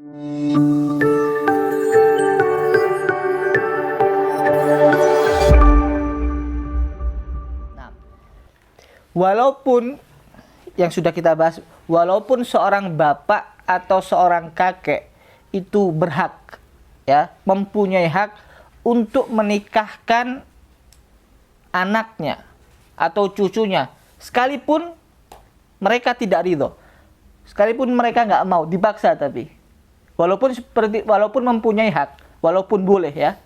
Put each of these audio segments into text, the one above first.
Nah, walaupun yang sudah kita bahas, walaupun seorang bapak atau seorang kakek itu berhak, ya, mempunyai hak untuk menikahkan anaknya atau cucunya, sekalipun mereka tidak ridho, sekalipun mereka nggak mau, dipaksa, tapi walaupun mempunyai hak, walaupun boleh, ya,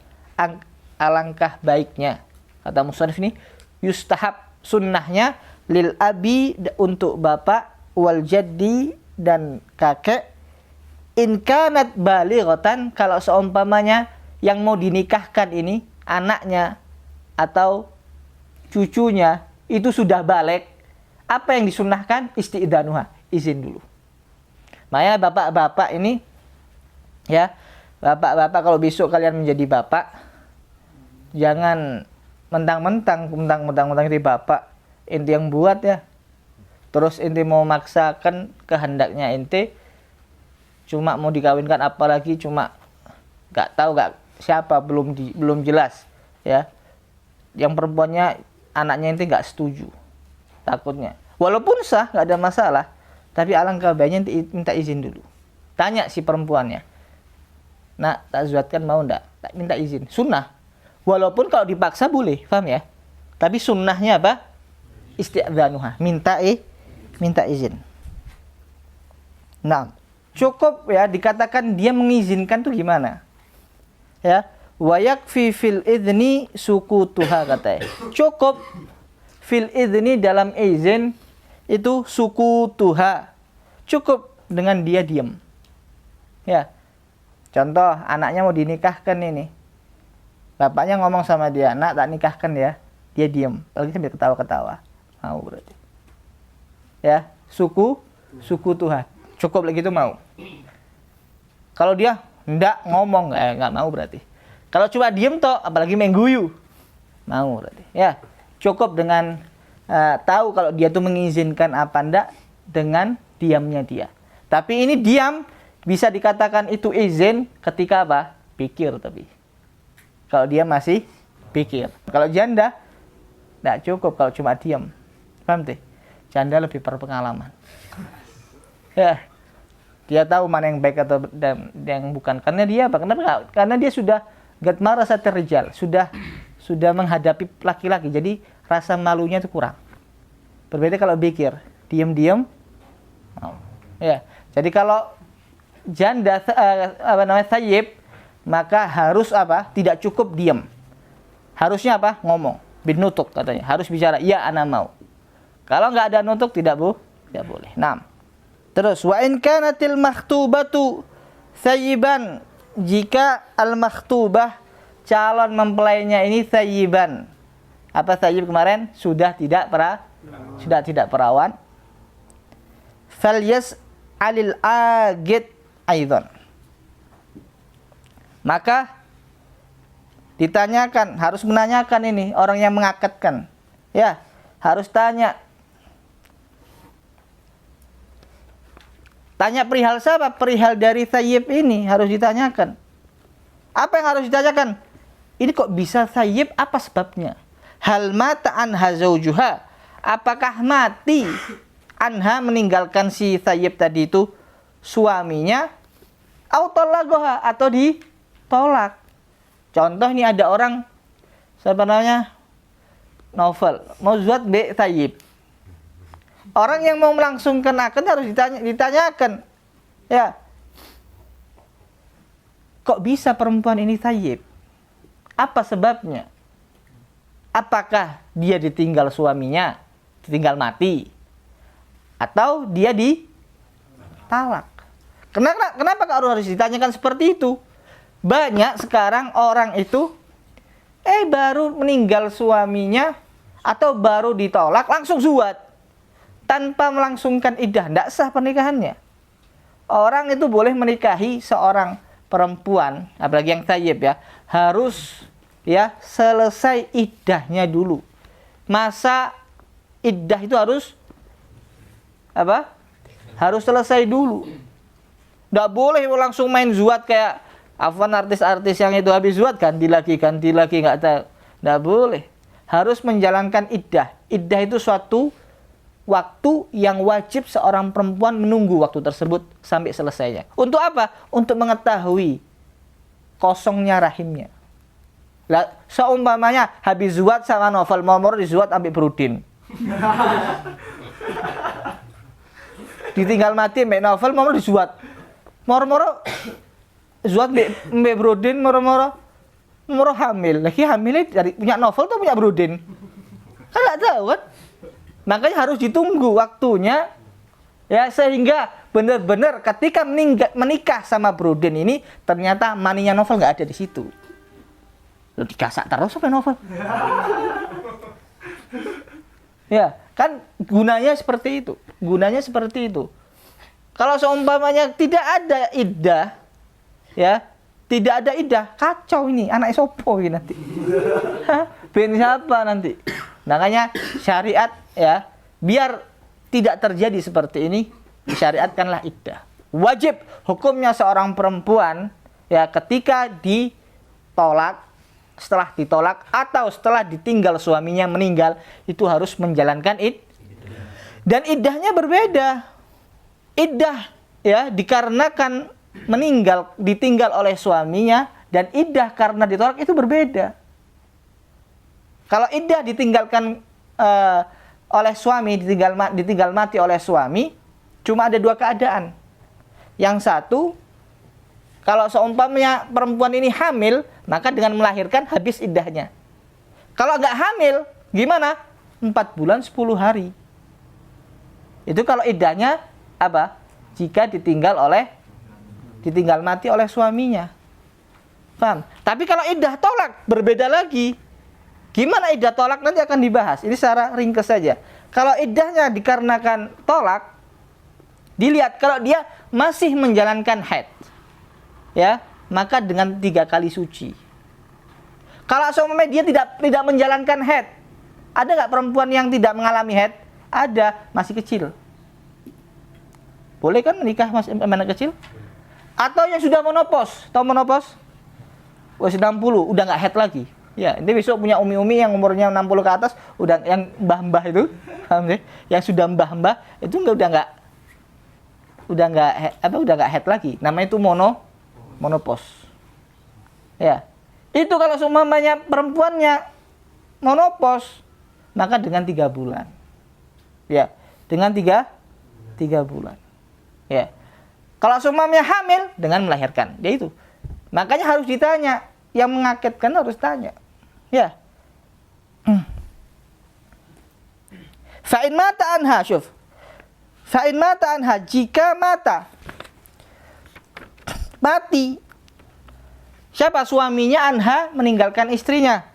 alangkah baiknya, kata musannif ini, yustahab, sunnahnya, lil abi, untuk bapak, wal jaddi, dan kakek, in kanat balighatan, kalau seumpamanya yang mau dinikahkan ini anaknya atau cucunya itu sudah balik, apa yang disunnahkan? Isti'danuha, izin dulu. Makanya bapak-bapak ini, ya, bapak-bapak, kalau besok kalian menjadi bapak, jangan mentang-mentang jadi bapak, inti yang buat, ya, terus inti mau maksakan kehendaknya inti, cuma mau dikawinkan, apalagi cuma nggak tahu siapa, belum jelas, ya, yang perempuannya, anaknya inti nggak setuju, takutnya walaupun sah nggak ada masalah, tapi alangkah baiknya minta izin dulu, tanya si perempuannya, nak, tak zuatkan mau ndak, tak minta izin, sunnah. Walaupun kalau dipaksa boleh, paham ya, tapi sunnahnya apa? Isti'dzanuha, minta izin. Nah, cukup, ya, dikatakan dia mengizinkan tuh gimana, ya, wa yakfi fil idzni sukutuha, katanya cukup fil idzni, dalam izin itu, sukutuha, cukup dengan dia diam, ya. Contoh, anaknya mau dinikahkan ini, bapaknya ngomong sama dia, nak, tak nikahkan, ya, dia diam, lagi sambil ketawa-ketawa, mau berarti, ya, suku Tuhan, cukup lagi itu mau. Kalau dia ndak ngomong, nggak mau berarti. Kalau cuma diem toh, apalagi main guyu, mau berarti, ya. Cukup dengan tahu kalau dia tuh mengizinkan apa ndak dengan diamnya dia. Tapi ini diam bisa dikatakan itu izin ketika apa? Pikir, tapi kalau dia masih pikir. Kalau janda nggak cukup kalau cuma diam. Paham teh? Janda lebih berpengalaman. Ya. Dia tahu mana yang baik atau yang bukan. Karena dia apa? Karena dia sudah gatmara satir rijal, sudah menghadapi laki-laki. Jadi rasa malunya itu kurang. Berbeda kalau pikir, diam-diam. Ya. Jadi kalau janda thayyib, maka harus apa? Tidak cukup diam. Harusnya apa? Ngomong. Bin nutuk, katanya. Harus bicara, ya, ana mau. Kalau nggak ada nutuk, tidak boleh. Nah, terus wa in kanatil makhtubatu thayyiban, jika al makhtubah, calon mempelainya ini, thayyiban. Apa thayyib kemarin? Sudah tidak perawan. Falyas alil agid aidan, maka ditanyakan, harus menanyakan ini orang yang mengakadkan, ya, harus tanya perihal siapa? Perihal dari thayyib ini harus ditanyakan. Apa yang harus ditanyakan? Ini kok bisa thayyib, apa sebabnya? Hal mata anha zaujuha, apakah mati anha, meninggalkan si thayyib tadi itu suaminya, autolagoha, atau ditolak. Contoh, ini ada orang, siapa namanya, novel, mau zuat be thayyib. Orang yang mau melangsungkan akad harus ditanyakan, ya, kok bisa perempuan ini thayyib? Apa sebabnya? Apakah dia ditinggal suaminya, ditinggal mati, atau dia ditalak? Kenapa harus ditanyakan seperti itu? Banyak sekarang orang itu baru meninggal suaminya atau baru ditolak langsung zuat tanpa melangsungkan iddah, tidak sah pernikahannya. Orang itu boleh menikahi seorang perempuan, apalagi yang thayyib, ya, harus, ya, selesai iddahnya dulu. Masa iddah itu harus apa? Harus selesai dulu. Nggak boleh langsung main zuat kayak afwan artis-artis yang itu habis zuat ganti lagi nggak tahu. Nggak boleh. Harus menjalankan iddah. Iddah itu suatu waktu yang wajib seorang perempuan menunggu waktu tersebut sampai selesainya. Untuk apa? Untuk mengetahui kosongnya rahimnya. Lah, seumpamanya habis zuat sama novel mau dizuat sampai berudin. Ditinggal mati mbek novel mau dizuat. Moro-moro zuat mbek berudin moro-moro hamil. Lagi hamilnya dari punya novel atau punya berudin? Kan enggak tahu kan? Makanya harus ditunggu waktunya ya, sehingga benar-benar ketika menikah sama berudin ini ternyata maninya novel nggak ada di situ. Lu dikasak terus apa novel? Ya, kan gunanya seperti itu. Gunanya seperti itu. Kalau seumpamanya tidak ada iddah, ya, tidak ada iddah, kacau ini, anak sopo ini nanti. Ben siapa nanti? Makanya syariat ya, biar tidak terjadi seperti ini, disyariatkanlah iddah. Wajib hukumnya seorang perempuan ya ketika ditolak, setelah ditolak atau setelah ditinggal suaminya meninggal, itu harus menjalankan dan iddahnya berbeda. Iddah ya dikarenakan ditinggal oleh suaminya, dan iddah karena ditolak itu berbeda. Kalau iddah ditinggalkan oleh suami, ditinggal mati oleh suami, cuma ada dua keadaan. Yang satu, kalau seumpamanya perempuan ini hamil, maka dengan melahirkan habis iddahnya. Kalau nggak hamil, gimana? 4 bulan 10 hari. Itu kalau iddahnya apa? Jika ditinggal mati oleh suaminya. Paham? Tapi kalau iddah tolak, berbeda lagi. Gimana iddah tolak nanti akan dibahas. Ini secara ringkas saja. Kalau iddahnya dikarenakan tolak, dilihat kalau dia masih menjalankan haid, ya, maka dengan 3 kali suci. Kalau seumpamanya dia tidak menjalankan haid, ada nggak perempuan yang tidak mengalami haid? Ada, masih kecil. Boleh kan menikah masih anak kecil? Atau yang sudah menopause, tahu menopause? Usia 60, udah nggak haid lagi. Ya, ini besok punya umi-umi yang umurnya 60 ke atas, udah yang mbah-mbah itu, yang sudah mbah-mbah itu udah nggak haid lagi. Namanya itu monopause. Ya. Itu kalau seumpamanya perempuannya monopause, maka dengan 3 bulan. Ya, dengan 3 bulan. Ya. Kalau seumpamanya hamil dengan melahirkan, ya itu. Makanya harus ditanya, yang mengagetkan harus tanya. Ya. Fa'in mata anha, syuf. Fa'in mata anha, jika mati. Siapa suaminya anha meninggalkan istrinya?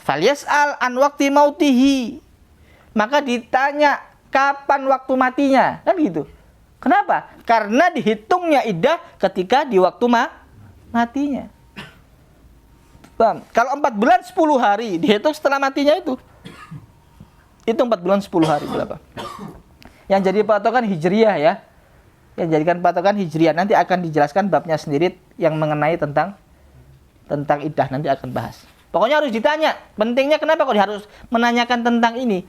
Falyas'al an waqti mautihi. Maka ditanya kapan waktu matinya, kan gitu. Kenapa? Karena dihitungnya iddah ketika di waktu matinya. Bang, kalau 4 bulan 10 hari dihitung setelah matinya itu 4 bulan 10 hari berapa? Yang jadi patokan hijriyah ya. Yang jadikan patokan hijriyah nanti akan dijelaskan babnya sendiri yang mengenai tentang iddah, nanti akan bahas. Pokoknya harus ditanya. Pentingnya kenapa kok harus menanyakan tentang ini?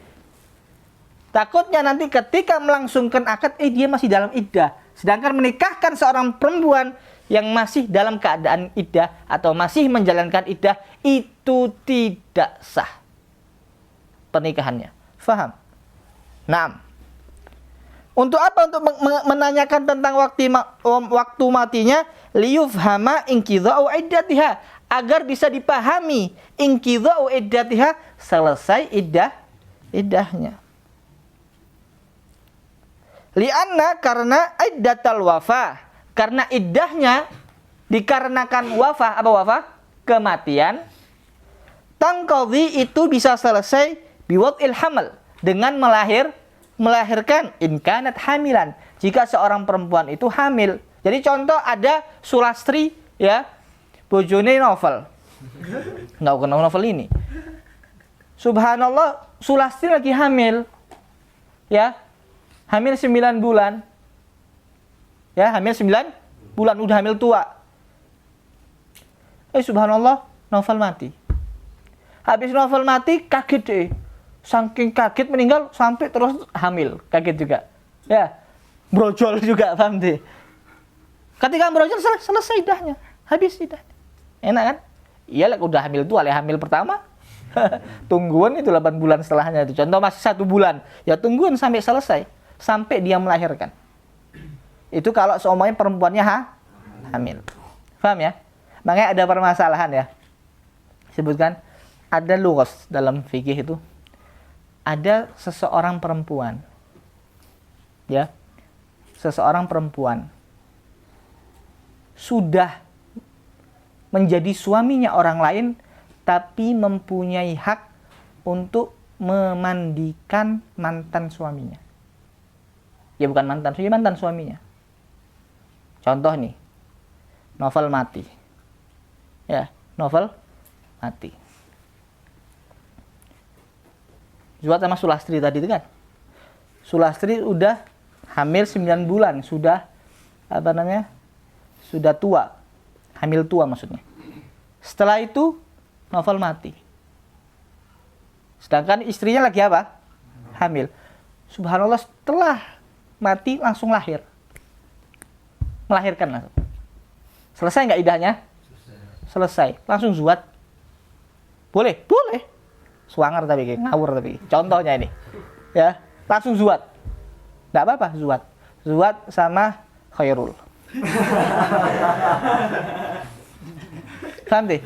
Takutnya nanti ketika melangsungkan akad, dia masih dalam iddah. Sedangkan menikahkan seorang perempuan yang masih dalam keadaan iddah atau masih menjalankan iddah, itu tidak sah pernikahannya. Faham? Naam. Untuk apa? Untuk menanyakan tentang waktu matinya, liyufhama inqidha'u iddatiha, agar bisa dipahami inqidha'u iddatiha, selesai iddahnya. Lianna, karena iddatal wafah, karena iddahnya dikarenakan wafah. Apa wafah? Kematian. Tangqadhi, itu bisa selesai biwad'il hamal, dengan melahirkan in kanat hamilan, jika seorang perempuan itu hamil. Jadi contoh ada Sulastri ya, bojone novel. Nggak kenal novel ini. Subhanallah, Sulastri lagi hamil. Ya. Hamil 9 bulan. Ya, hamil 9 bulan, udah hamil tua. Subhanallah, Naufal mati. Habis Naufal mati, kaget deh. Saking kaget meninggal sampai terus hamil, kaget juga. Ya, brojol juga, paham deh. Ketika brojol selesai idahnya, habis idahnya. Enak kan? Iya, udah hamil tua, hamil pertama. Tungguan itu 8 bulan setelahnya itu. Contoh masih 1 bulan, ya tungguan sampai selesai, sampai dia melahirkan. Itu kalau semuanya perempuannya hamil. Paham ya? Makanya ada permasalahan ya. Sebutkan ada lughas dalam fikih itu. Ada seseorang perempuan. Ya. Seseorang perempuan sudah menjadi suaminya orang lain tapi mempunyai hak untuk memandikan mantan suaminya. Ya bukan mantan suaminya. Contoh nih, Novel mati. Ya, Novel mati. Zuhat sama Sulastri tadi itu kan. Sulastri udah hamil 9 bulan, sudah sudah tua. Hamil tua maksudnya. Setelah itu Novel mati. Sedangkan istrinya lagi apa? Hamil. Subhanallah, setelah mati langsung lahir. Melahirkan langsung. Selesai nggak idahnya? Selesai. Langsung zuhat. Boleh? Boleh. Swanger tapi ngawur tapi. Contohnya ini. Ya, langsung zuhat. Nggak apa-apa zuhat. Zuhat sama Khairul. Paham deh?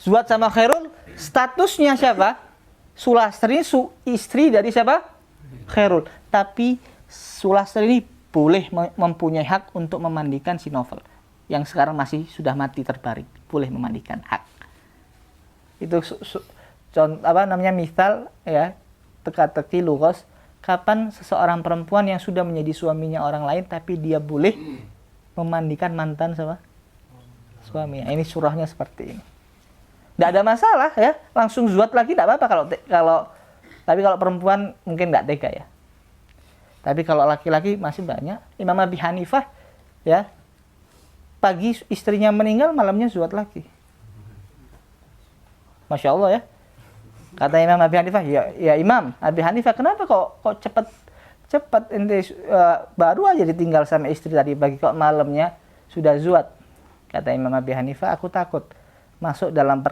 Zuhat sama Khairul statusnya siapa? Sulastri istri dari siapa? Khairul. Tapi Sulastri ini boleh mempunyai hak untuk memandikan si Novel yang sekarang masih sudah mati terbaring, boleh memandikan, hak. Itu misal ya, teka-teki lughas, kapan seseorang perempuan yang sudah menjadi suaminya orang lain tapi dia boleh memandikan mantan suaminya. Ini surahnya seperti ini. Tidak ada masalah ya, langsung zuhat lagi tidak apa-apa tapi kalau perempuan mungkin nggak tega ya. Tapi kalau laki-laki masih banyak. Imam Abi Hanifah ya, pagi istrinya meninggal, malamnya zuhat lagi. Masya Allah ya. Kata Imam Abi Hanifah, ya Imam Abi Hanifah, kenapa kok cepat ente baru aja ditinggal sama istri tadi pagi, kok malamnya sudah zuhat? Kata Imam Abi Hanifah, aku takut masuk dalam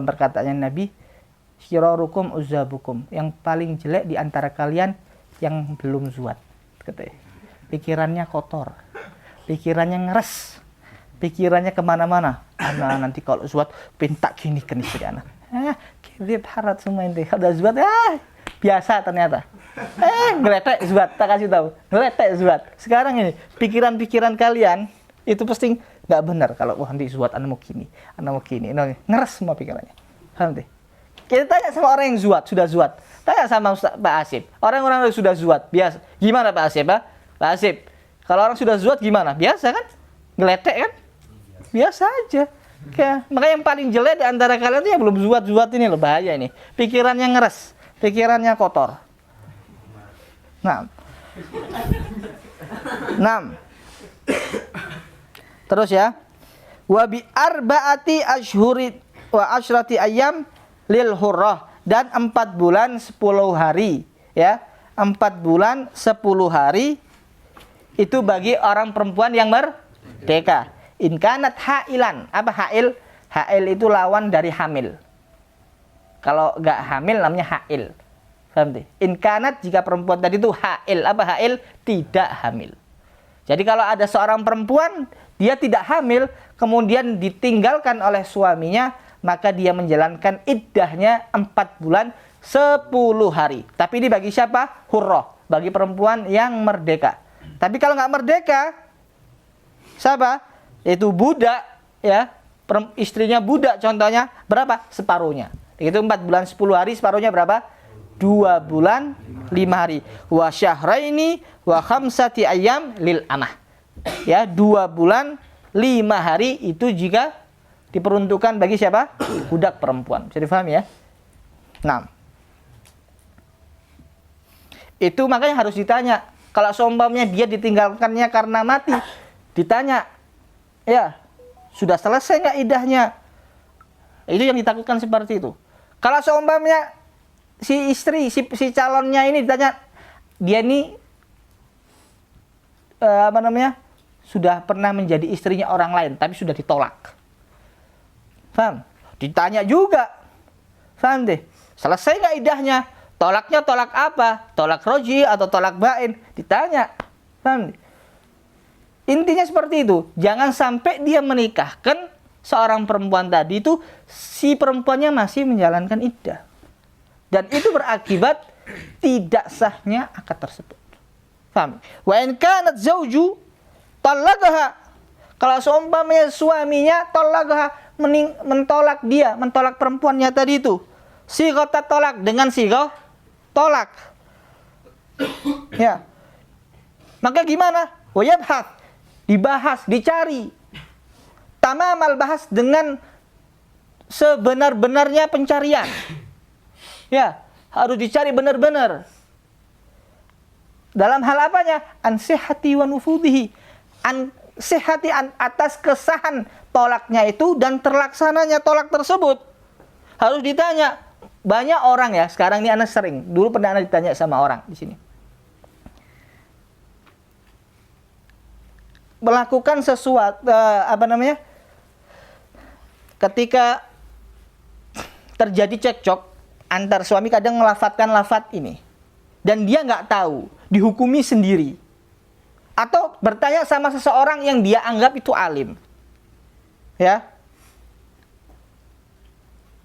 perkataannya Nabi, syirarukum uzzabukum, yang paling jelek di antara kalian yang belum zuhat. Katanya, pikirannya kotor, pikirannya ngeres, pikirannya kemana-mana. Anak nanti kalau zuhat pinta gini ke istri anak. Kidip harat semua ini. Udah zuhat, biasa ternyata. Ngeletek zuhat, tak kasih tahu. Ngeletek zuhat. Sekarang ini pikiran-pikiran kalian itu pasti nggak benar. Kalau nanti zuhat anak mau gini, ngeres semua pikirannya. Paham deh? Kita tanya sama orang yang zuhat, sudah zuhat. Tanya sama Pak Asif. Orang-orang yang sudah zuhat, biasa. Gimana Pak Asif? Pak Asif, kalau orang sudah zuhat gimana? Biasa kan? Ngeletek kan? Biasa aja. Makanya yang paling jelek di antara kalian itu yang belum zuhat ini loh, bahaya ini. Pikirannya ngeres, pikirannya kotor. Nah. Terus ya. Wa bi arba'ati ashhurin wa asyrati ayyam lil hurrah, dan 4 bulan 10 hari ya. 4 bulan 10 hari itu bagi orang perempuan yang merdeka. In kanat hailan. Apa hail? Hail itu lawan dari hamil. Kalau enggak hamil namanya hail. Paham deh? In kanat, jika perempuan tadi itu hail. Apa hail? Tidak hamil. Jadi kalau ada seorang perempuan dia tidak hamil, kemudian ditinggalkan oleh suaminya, maka dia menjalankan iddahnya 4 bulan 10 hari. Tapi ini bagi siapa? Hurrah, bagi perempuan yang merdeka. Tapi kalau nggak merdeka, siapa? Itu budak ya, istrinya budak contohnya, berapa? Separuhnya. Itu 4 bulan 10 hari, separuhnya berapa? 2 bulan 5 hari. Wa syahraini wa khamsati ayyam lil amah. Ya, 2 bulan 5 hari itu jika diperuntukkan bagi siapa? Budak perempuan. Bisa difahami ya? Nah, itu makanya harus ditanya, Kalau seumpamanya dia ditinggalkannya karena mati, ditanya, ya sudah selesai nggak idahnya? Itu yang ditakutkan seperti itu. Kalau seumpamanya si istri, si calonnya ini ditanya, dia ini sudah pernah menjadi istrinya orang lain, tapi sudah ditolak. Paham? Ditanya juga, paham deh? Selesai nggak idahnya? Tolaknya tolak apa? Tolak roji atau tolak bain? Ditanya, paham deh? Intinya seperti itu. Jangan sampai dia menikahkan seorang perempuan tadi itu, si perempuannya masih menjalankan iddah. Dan itu berakibat tidak sahnya akad tersebut. Paham? Wa in kanat zauju talaqaha. Kalau seumpamanya suaminya talaqaha, mentolak dia, mentolak perempuannya tadi itu. Sighata tolak dengan sighah tolak. Ya. Maka gimana? Wa yabhath, dibahas, dicari. Tamamal bahas dengan sebenar-benarnya pencarian. Ya, harus dicari benar-benar. Dalam hal apanya? An sihhati wa nufudhihi. An sihhati, atas kesahan tolaknya itu dan terlaksananya tolak tersebut. Harus ditanya. Banyak orang ya, sekarang ini anak sering. Dulu pernah anak ditanya sama orang di sini. Melakukan sesuatu, ketika terjadi cekcok antar suami, kadang melafatkan lafat ini. Dan dia nggak tahu, dihukumi sendiri. Atau bertanya sama seseorang yang dia anggap itu alim. Ya.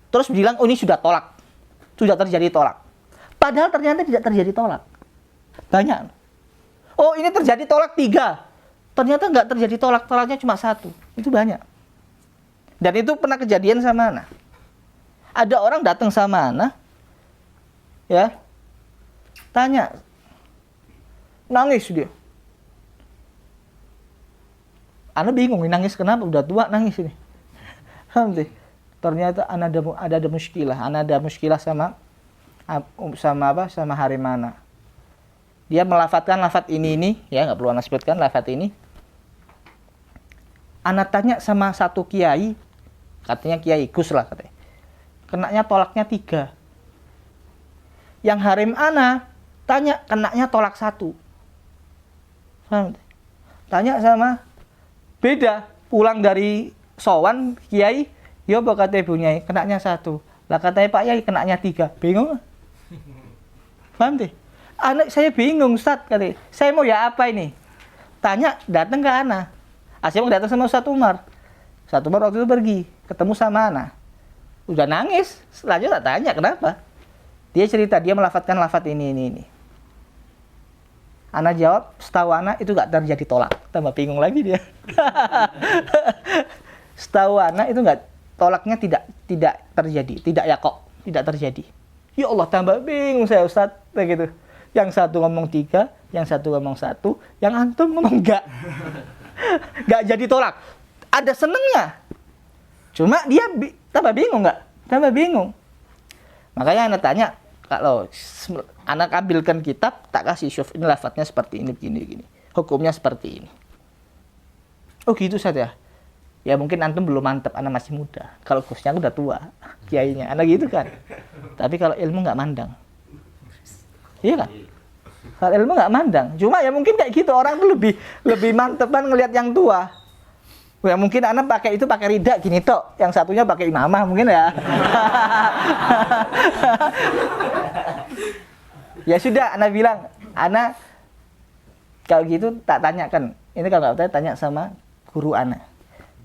Terus bilang, oh ini sudah tolak. Sudah terjadi tolak. Padahal ternyata tidak terjadi tolak. Tanya. Oh ini terjadi tolak 3. Ternyata nggak terjadi tolak. Tolaknya cuma 1. Itu banyak. Dan itu pernah kejadian sama anak. Ada orang datang sama anak. Ya. Tanya. Nangis dia. Anak bingung. Nangis kenapa? Udah tua nangis ini. Alhamdulillah. Ternyata ada muskilah, ada muskilah sama harim anak. Dia melafatkan lafat ini, ya nggak perlu anak sebutkan lafat ini. Anak tanya sama satu kiai, katanya kiai Gus lah katanya. Kenanya tolaknya 3. Yang harim anak tanya kenanya tolak 1. Tanya sama beda, pulang dari sowan kiai. Ya apa kata ibunya, kenanya 1. Lah katanya Pak Yai kenanya 3. Bingung. Paham deh? Anak saya bingung Ustaz kali. Saya mau ya apa ini? Tanya, datang ke anak. Asyik datang sama Ustaz Umar. Ustaz Umar waktu itu pergi, ketemu sama anak. Udah nangis. Selanjutnya tak tanya kenapa. Dia cerita, dia melafatkan lafat ini. Anak jawab, setahu anak itu gak terjadi tolak. Tambah bingung lagi dia. Setahu anak itu gak, tolaknya tidak terjadi, tidak terjadi. Ya Allah, tambah bingung saya Ustaz, begitu. Yang satu ngomong 3, yang satu ngomong 1, yang antum ngomong enggak. Enggak jadi tolak. Ada senengnya. Cuma dia tambah bingung enggak? Tambah bingung. Makanya anak tanya, kalau anak ambilkan kitab, tak kasih syuf, ini lafadznya seperti ini, begini. Hukumnya seperti ini. Oh gitu saja. Ya mungkin antum belum mantep, anak masih muda. Kalau Gusnya udah tua, kiainya, anak gitu kan. Tapi kalau ilmu nggak mandang, iya kan? Kalau ilmu nggak mandang. Cuma ya mungkin kayak gitu, orang tuh lebih mantepan ngelihat yang tua. Ya mungkin anak pakai rida gini tok, yang satunya pakai imamah mungkin ya. Ya sudah, anak bilang, anak kalau gitu tak tanyakan. Ini kalau nggak tanya sama guru anak.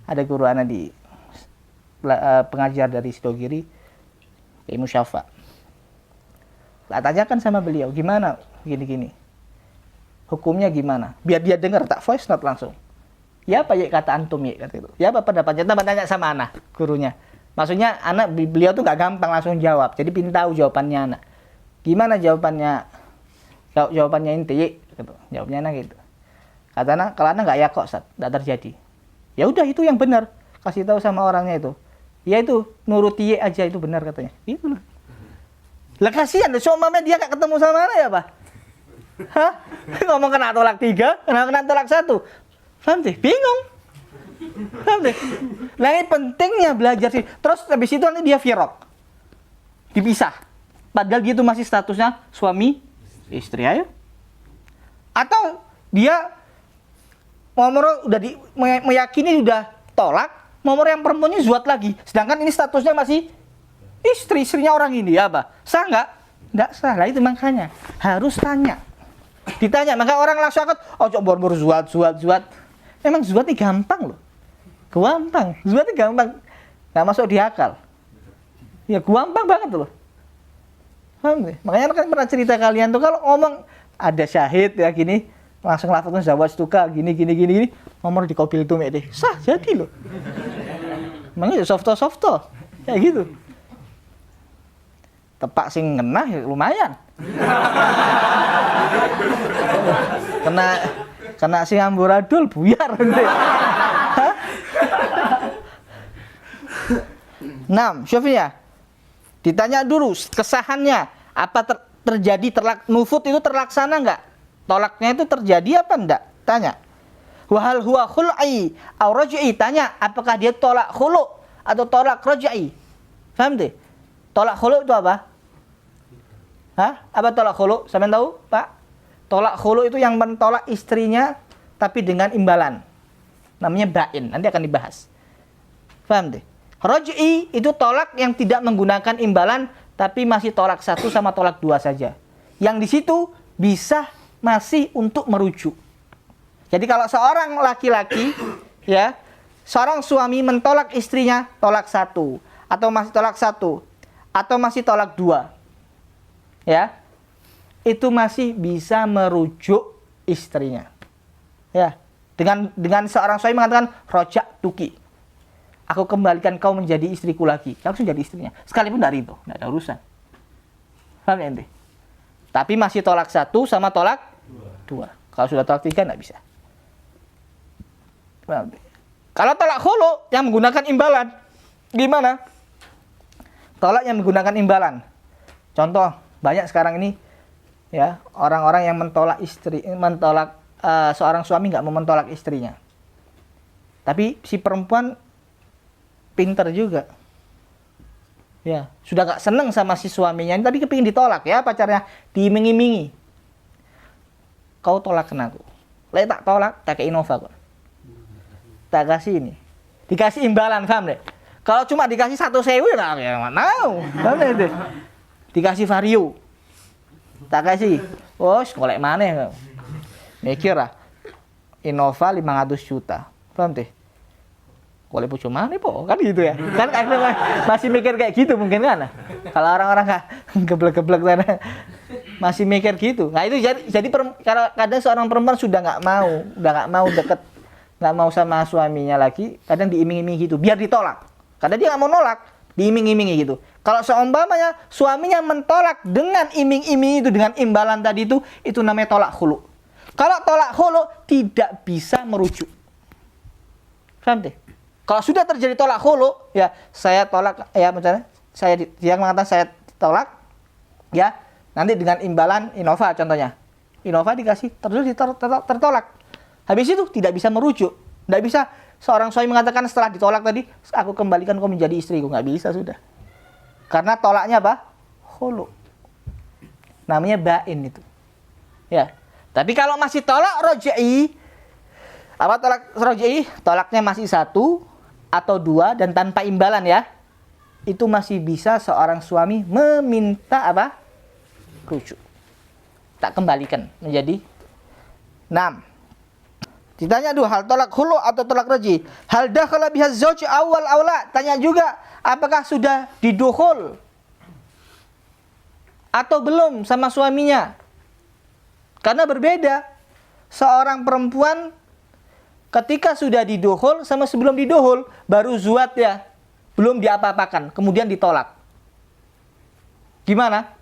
Ada guru anak di pengajar dari Sidogiri, Ilmu Syafa. Tak tanyakan sama beliau, gimana gini-gini. Hukumnya gimana? Biar dia dengar, tak voice note langsung. Ya apa ya kata antum ya kata itu. Ya apa pendapatnya? Tambah tanya sama anak gurunya. Maksudnya anak beliau tuh gak gampang langsung jawab. Jadi pengen tahu jawabannya anak. Gimana jawabannya? Jawabannya inti gitu. Jawabnya anak gitu. Kata anak, kalau anak gak ya kok, tidak terjadi. Ya udah itu yang benar. Kasih tahu sama orangnya itu. Ya itu nuruti aja itu benar katanya. Itu loh. Lah kasihan, seumpamanya dia gak ketemu sama anak ya, Pak. Hah? Ngomong kena tolak 3, kena tolak 1. Paham deh? Bingung. Paham deh? Nah ini pentingnya belajar sih. Terus habis itu nanti dia firaq. Dipisah. Padahal dia itu masih statusnya suami istri, ayo. Atau dia udah meyakini udah tolak, yang perempuannya zuat lagi. Sedangkan ini statusnya masih istrinya orang ini, ya apa? Sah nggak? Nggak sah. Lah itu makanya harus tanya. Ditanya, maka orang langsung akad, oh coba bor zuat. Emang zuat ini gampang loh. Gampang. Zuat ini gampang. Nggak masuk di akal. Ya gampang banget loh. Paham deh? Makanya kan pernah cerita kalian tuh kalau ngomong ada syahid ya gini, langsung lafadznya zawaj tuka gini. Nomor di kobil itu deh. Sah jadi loh. Makanya softo. Kayak gitu. Tepak sing ngenah ya lumayan. kena si amburadul buyar. 6. Syafiyah. Ditanya dulu kesahannya. Apa terjadi nufut itu terlaksana enggak? Tolaknya itu terjadi apa enggak? Tanya. Wahal huwa khul'i aw raj'i. Tanya apakah dia tolak khulu atau tolak raj'i. Paham deh? Tolak khulu itu apa? Hah? Apa tolak khulu? Sampeyan tahu, Pak? Tolak khulu itu yang mentolak istrinya tapi dengan imbalan. Namanya ba'in. Nanti akan dibahas. Paham deh? Raj'i itu tolak yang tidak menggunakan imbalan tapi masih tolak 1 sama tolak 2 saja. Yang di situ bisa masih untuk merujuk. Jadi kalau seorang laki-laki ya, seorang suami mentolak istrinya tolak 1 atau masih tolak 1 atau masih tolak 2. Ya. Itu masih bisa merujuk istrinya. Ya. Dengan seorang suami mengatakan rojak tuki. Aku kembalikan kau menjadi istriku lagi. Langsung jadi istrinya. Sekalipun dari itu, tidak ada urusan. Paham ya ente? Tapi masih tolak 1 sama tolak 2. Kalau sudah tolak 3 tidak bisa. Paham ya? Kalau tolak khulu yang menggunakan imbalan, gimana? Tolak yang menggunakan imbalan. Contoh, banyak sekarang ini ya, orang-orang yang mentolak seorang suami nggak mau mentolak istrinya. Tapi si perempuan pinter juga. Ya, sudah nggak seneng sama si suaminya, tapi kepingin ditolak ya pacarnya, diiming-imingi. Kau tolak aku. Lah tak tolak, tak ke Innova kok. Tak kasih ini. Dikasih imbalan, paham deh? Kalau cuma dikasih 1.000 ya nggak mau. Paham deh? Dikasih vario. Tak kasih. Wos, golek maneh. Mikir lah. Innova 500 juta. Paham deh? Boleh bojo mana po kan gitu ya kan masih mikir kayak gitu mungkin kan kalau orang-orang nggak geblek-geblek sana masih mikir gitu. Nah itu jadi kalau kadang seorang perempuan sudah nggak mau deket, nggak mau sama suaminya lagi, kadang diiming-imingi gitu biar ditolak. Kadang dia nggak mau nolak, diiming-imingi gitu. Kalau seumpamanya suaminya mentolak dengan iming-iming itu, dengan imbalan tadi itu namanya tolak khulu. Kalau tolak khulu tidak bisa merujuk. Paham deh? Kalau sudah terjadi tolak khulu, ya saya tolak, ya misalnya dia mengatakan saya tolak, ya nanti dengan imbalan Innova contohnya, Innova dikasih tertolak. Habis itu tidak bisa merujuk, tidak bisa seorang suami mengatakan setelah ditolak tadi, aku kembalikan kau menjadi istriku, nggak bisa sudah, karena tolaknya apa? Khulu, namanya ba'in itu, ya. Tapi kalau masih tolak rojai, apa tolak rojai? Tolaknya masih 1 atau 2 dan tanpa imbalan ya, itu masih bisa seorang suami meminta apa? Rujuk. Tak kembalikan menjadi 6. Ditanya dulu, hal tolak khulu atau tolak raji? Hal dakhala biha zauj awal aula? Tanya juga, apakah sudah didukhul atau belum sama suaminya? Karena berbeda. Seorang perempuan ketika sudah didukhul sama sebelum didukhul, baru zuat ya, belum diapa-apakan, kemudian ditolak. Gimana?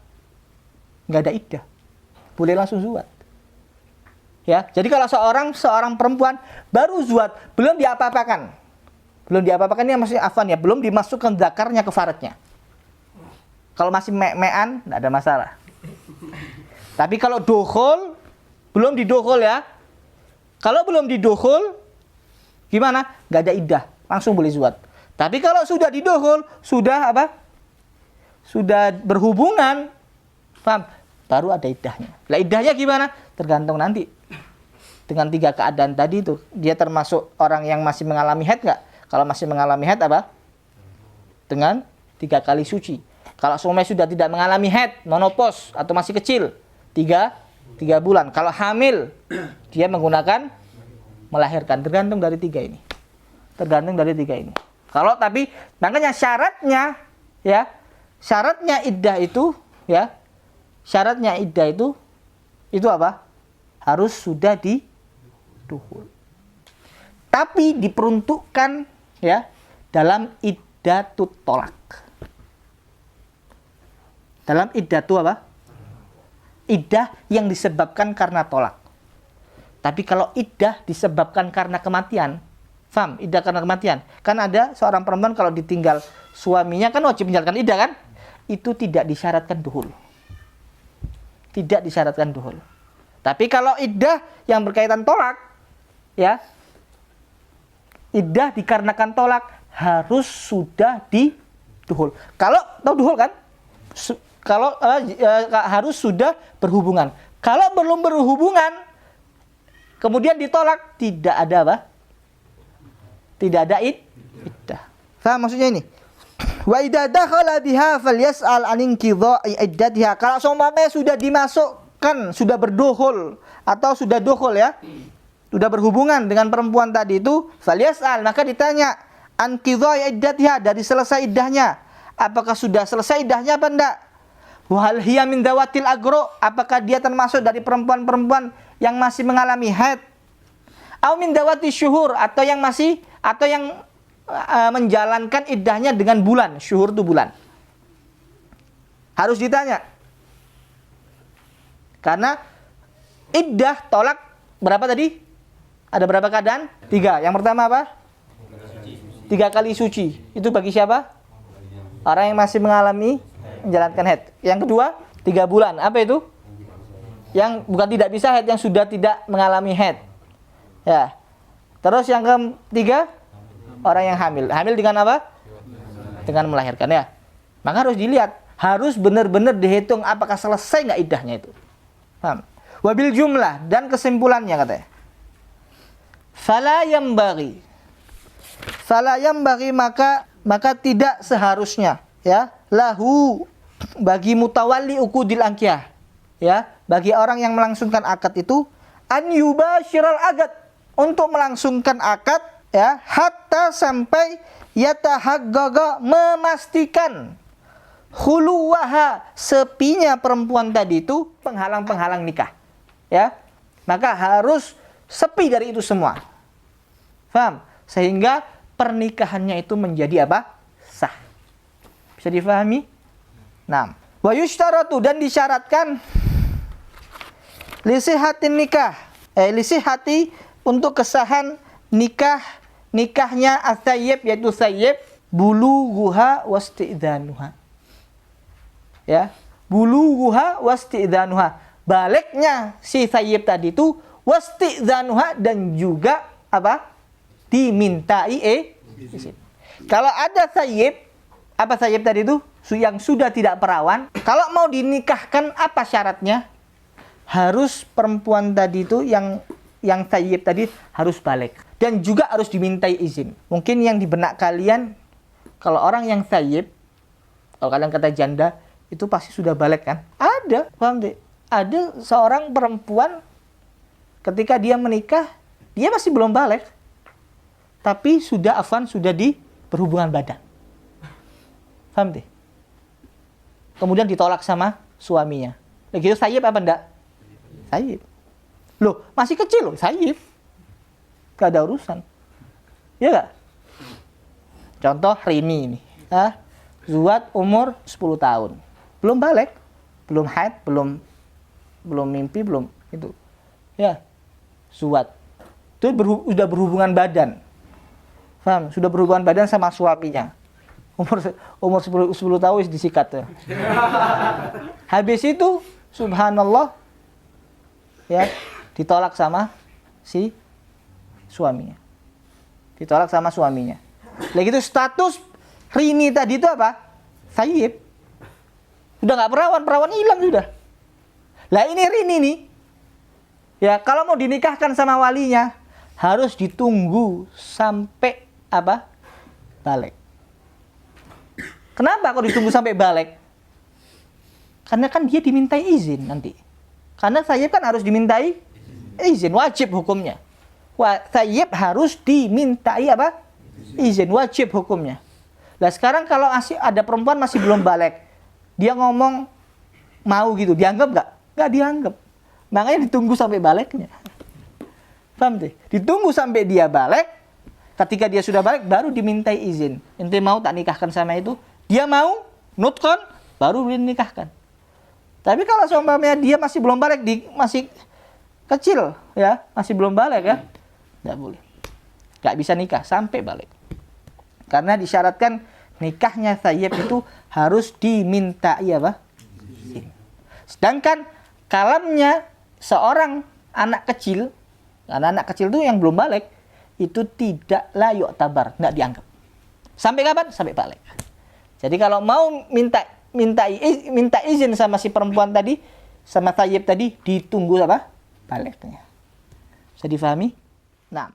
Nggak ada iddah. Boleh langsung zuat. Ya, jadi kalau seorang perempuan baru zuat, belum diapa-apakan. Belum diapa-apakan ini masih afan ya, belum dimasukkan zakarnya ke faradnya. Kalau masih me-mean, nggak ada masalah. Tapi kalau dukhul, Belum didukhul ya. Kalau belum didukhul, gimana? Nggak ada iddah, langsung boleh zuat. Tapi kalau sudah didukhul, sudah apa? Sudah berhubungan, paham? Baru ada iddahnya. Lah iddahnya gimana? Tergantung nanti. Dengan 3 keadaan tadi itu, dia termasuk orang yang masih mengalami haid nggak? Kalau masih mengalami haid apa? Dengan 3 kali suci. Kalau suami sudah tidak mengalami haid, monopause atau masih kecil, 3 bulan. Kalau hamil, dia menggunakan melahirkan. Tergantung dari 3 ini. Tergantung dari 3 ini. Kalau tapi makanya syaratnya ya, syaratnya iddah itu ya, syaratnya iddah itu apa? Harus sudah didukhul. Tapi diperuntukkan ya dalam iddatut tolak. Dalam iddatu apa? Iddah yang disebabkan karena tolak. Tapi kalau iddah disebabkan karena kematian, faham? Iddah karena kematian. Kan ada seorang perempuan kalau ditinggal suaminya kan wajib menjalankan iddah kan? Itu tidak disyaratkan dukhul. Tidak disyaratkan dukhul. Tapi kalau iddah yang berkaitan tolak, ya, iddah dikarenakan tolak harus sudah didukhul. Kalau tahu dukhul kan? Kalau harus sudah berhubungan. Kalau belum berhubungan, kemudian ditolak, tidak ada apa? Tidak ada iddah. Faham maksudnya ini? Wa idza dakhala biha falyas'al an inqidha'i iddatiha. Kalau seumpamanya sudah dimasukkan, sudah berdukhul atau sudah dukhul ya, sudah berhubungan dengan perempuan tadi itu, falyas'al, maka ditanya an qidha'i iddatiha, dari selesai iddahnya. Apakah sudah selesai iddahnya apa enggak? Wa hal hiya min dawatil agro, apakah dia termasuk dari perempuan-perempuan yang masih mengalami haid? Au min dawati syuhur, atau yang masih atau yang menjalankan iddahnya dengan bulan. Syuhur itu bulan. Harus ditanya. Karena iddah tolak berapa tadi? Ada berapa keadaan? 3. Yang pertama apa? 3 kali suci. Itu bagi siapa? Orang yang masih mengalami menjalankan haid. Yang kedua, 3 bulan. Apa itu? Yang bukan tidak bisa haid, yang sudah tidak mengalami haid. Ya. Terus yang ketiga, orang yang hamil. Hamil dengan apa? Dengan melahirkan ya. Maka harus dilihat, harus benar-benar dihitung apakah selesai nggak iddahnya itu. Paham? Wabil jumlah, dan kesimpulannya katanya. Fala yambaghi, maka tidak seharusnya ya, lahu, bagi mutawalli uqudil ankiyah ya, bagi orang yang melangsungkan akad itu, an yubashiral akad, untuk melangsungkan akad ya, hatta sampai yatahaggaga, memastikan khuluwaha, sepinya perempuan tadi itu penghalang-penghalang nikah ya, maka harus sepi dari itu semua. Paham? Sehingga pernikahannya itu menjadi apa? Sah. Bisa difahami? Nah, wa yushtaratu, dan disyaratkan lisihatin nikah, lisihati, untuk kesahan nikahnya as-sayyib, yaitu sayyib, bulughuha wasti'dzanuha. Ya, bulughuha wasti'dzanuha. Baliknya si sayyib tadi itu wasti'dzanuha, dan juga apa? Dimintai izin. Kalau ada sayyib, apa sayyib tadi itu? Yang sudah tidak perawan, kalau mau dinikahkan apa syaratnya? Harus perempuan tadi itu yang sayyib tadi harus balik, dan juga harus dimintai izin. Mungkin yang di benak kalian, kalau orang yang sayyib, kalau kalian kata janda, itu pasti sudah balik kan? Ada, paham deh? Ada seorang perempuan ketika dia menikah, dia masih belum balik, tapi sudah berhubungan badan. Paham deh? Kemudian ditolak sama suaminya. Begitu sayyib apa enggak? Sayyib. Loh, masih kecil loh, sayyib. Gak ada urusan. Ya gak? Contoh Rini ini. Zuat umur 10 tahun. Belum balik. Belum haid, belum mimpi, belum itu. Ya. Zuat. Itu sudah berhubungan badan. Paham? Sudah berhubungan badan sama suaminya. Umur 10 tahun disikat ya. Habis itu subhanallah ya, ditolak sama si suaminya. Ditolak sama suaminya. Lagi itu status Rini tadi itu apa? Thayyib. Udah nggak perawan hilang sudah. Lah ini Rini nih, ya kalau mau dinikahkan sama walinya harus ditunggu sampai apa? Balik. Kenapa kok ditunggu sampai balik? Karena kan dia dimintai izin nanti. Karena thayyib kan harus dimintai izin, wajib hukumnya. Thayyib harus dimintai apa? Izin, wajib hukumnya. Lah sekarang kalau masih ada perempuan masih belum balik, dia ngomong mau gitu, dianggap nggak? Nggak dianggap. Makanya ditunggu sampai baliknya. Paham deh? Ditunggu sampai dia balik. Ketika dia sudah balik, baru dimintai izin. Ente mau tak nikahkan sama itu? Dia mau, nutkon, baru dinikahkan. Tapi kalau seumpamanya dia masih belum balik, masih kecil, ya, masih belum balik ya, nggak boleh. Nggak bisa nikah sampai balik. Karena disyaratkan nikahnya thayyib itu harus dimintai apa? Sedangkan kalamnya seorang anak kecil, karena anak kecil itu yang belum balik, itu tidak layak tabar, nggak dianggap. Sampai kapan? Sampai balik. Jadi kalau mau minta izin sama si perempuan tadi, sama thayyib tadi, ditunggu apa? Baliknya. Bisa difahami? Nah.